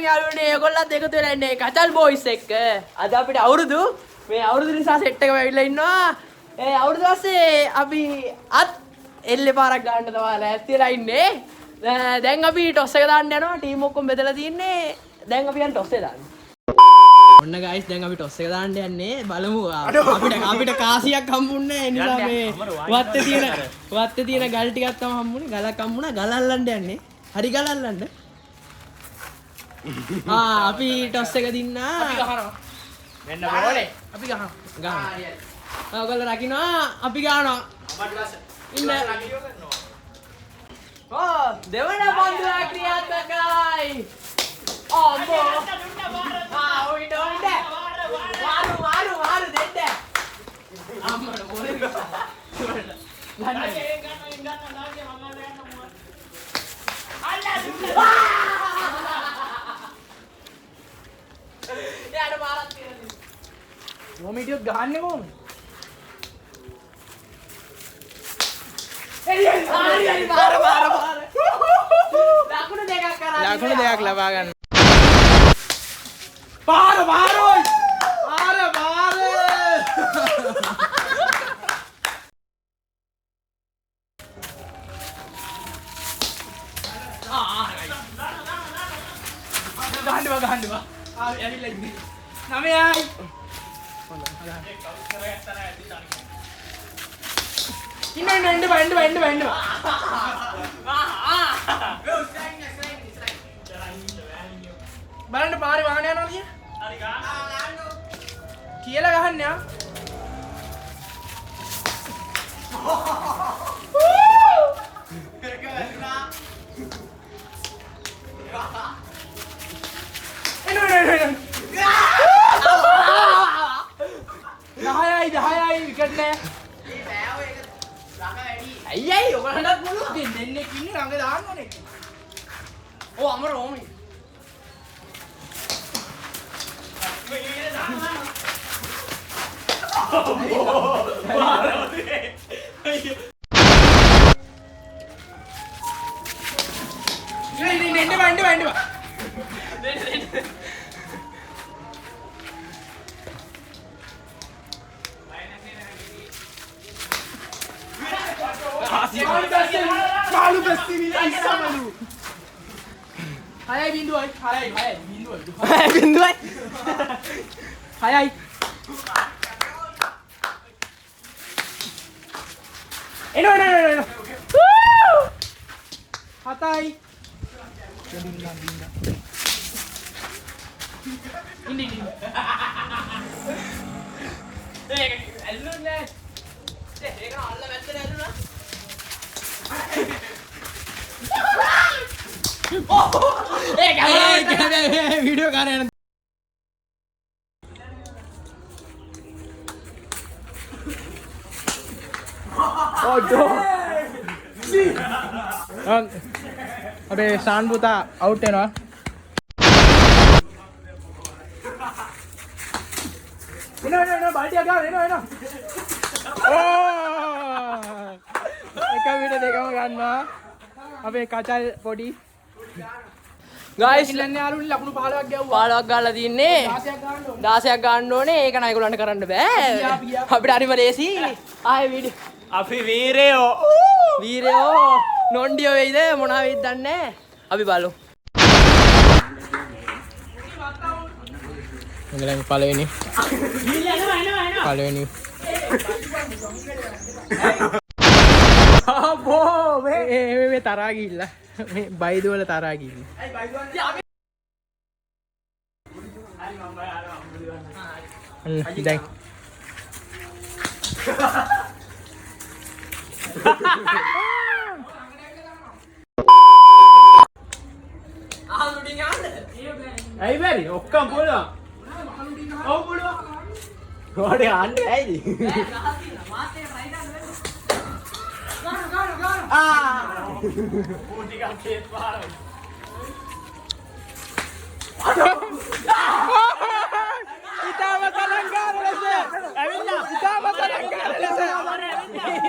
යාළුවනේ ඒගොල්ලත් එකතු වෙලා ඉන්නේ කචල් බොයිස් එක්ක. අද අපිට අවුරුදු නිසා සෙට් එකම ඇවිල්ලා ඉන්නවා. ඒ අවුරුදු පස්සේ අපි අත් එල්ලේ පාරක් ගන්න තමයි ලෑස්තිලා ඉන්නේ. දැන් අපි ටොස් එක දාන්න යනවා. ටීම් ඔක්කොම බෙදලා තින්නේ. දැන් අපි යන ටොස් එක දාන්න. ඔන්න ගයිස් දැන් අපි ටොස් එක දාන්න යන්නේ. බලමු අපිට කාසියක් හම්බුන්නේ නැහැ. ඒ නිසා මේ වත්තේ තියෙන ගල් ටිකක් තමයි හම්බුනේ. ගලක් හම්බුණා. ගල අල්ලන්න යන්නේ. හරි ගල අල්ලන්න. අපි ටොස් එක දින්නා. අපි ගහනවා. මෙන්න බෝලේ. අපි ගහනවා. ගහනවා. ඔයගොල්ලෝ රකින්නවා. අපි ගහනවා. ඉන්න. දෙවන පන්දුව ක්‍රියාත්මකයි. අම්බෝ. ඔය ඩොන්ඩ. වාරු දෙන්න. අම්මෝ මොලේ. ගන්න. යාට මාරක් තියෙනවා. මොමිටියොත් ගහන්නේ කොහොමද? හරි මාර. ලකුණු දෙකක් කරා. ලකුණු දෙකක් ලබා ගන්න. පාර. ගහන්න. ඇවිල්ලා ඉන්නේ. 9යි. ඉන්න. බලන්න පාරේ වාහන යනවා කිය. හරි ගන්න. කියලා ගහන්න යා. දහයයි විකට් නෑ. මේ බෑව එක ළඟ වැඩි. අයියයි ඔයගලන්ටත් පුළුවන්. දෙන්නේ ඉන්නේ ළඟ දාන්න ඕනේ. ඔව් අමර ඕමි. Malu besti ni isa malu. Hayai binduai. Hayai. Eno. Hatai. Ini. Alunne. ඒක අල්ල වැත්තේ ඇදුනා. वीडियो कर रहे हैं अबे शान बुता आउट है ना बाल्टी आगे ना एक वीडियो देखा गाना अबे काचा पोडी ගයිස් ඉල්ලන්නේ යාළුවනේ ලකුණු 15ක් ගැව්වා 15ක් ගාලා තින්නේ 16ක් ගන්න ඕනේ ඒක නයි ඒගොල්ලන්ට කරන්න බෑ අපිට හරිම ලේසි ආයේ වීඩියෝ අපි වීරයෝ නොන්ඩියෝ වෙයිද මොනවා වෙයිද දන්නේ අපි බලමු මම පළවෙනි ආබෝ මේ තරහා ගිහිල්ලා මේ බයිද වල තරහා ගිහිල්ලා අයි බයිද වල අපි හරි මම බය දැන් ආලුඩින් යන්න ඇයි බැරි ඔක්කොම පුළුවන් ඔව් පුළුවන් ගෝඩේ යන්නේ ඇයිද Putika kit parah. Kita matalanggar lese. Avilla. Kita matalanggar lese.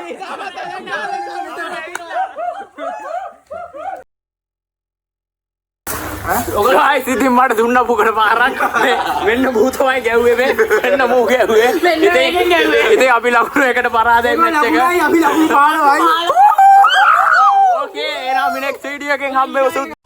Kita matalanggar lese. Hah? ඔකයි ඉතින් මට දුන්න පුකට පාරක් මෙන්න භූතමයි ගැව්වේ මෙන්න මූ ගැව්වේ ඉතින් අපි ලකුණු එකට පරාදයෙන් මැච් එක අපි ලකුණු 15යි ඕකේ එහෙනම් අපි නෙක්ස්ට් වීඩියෝ එකෙන් හම්බෙමු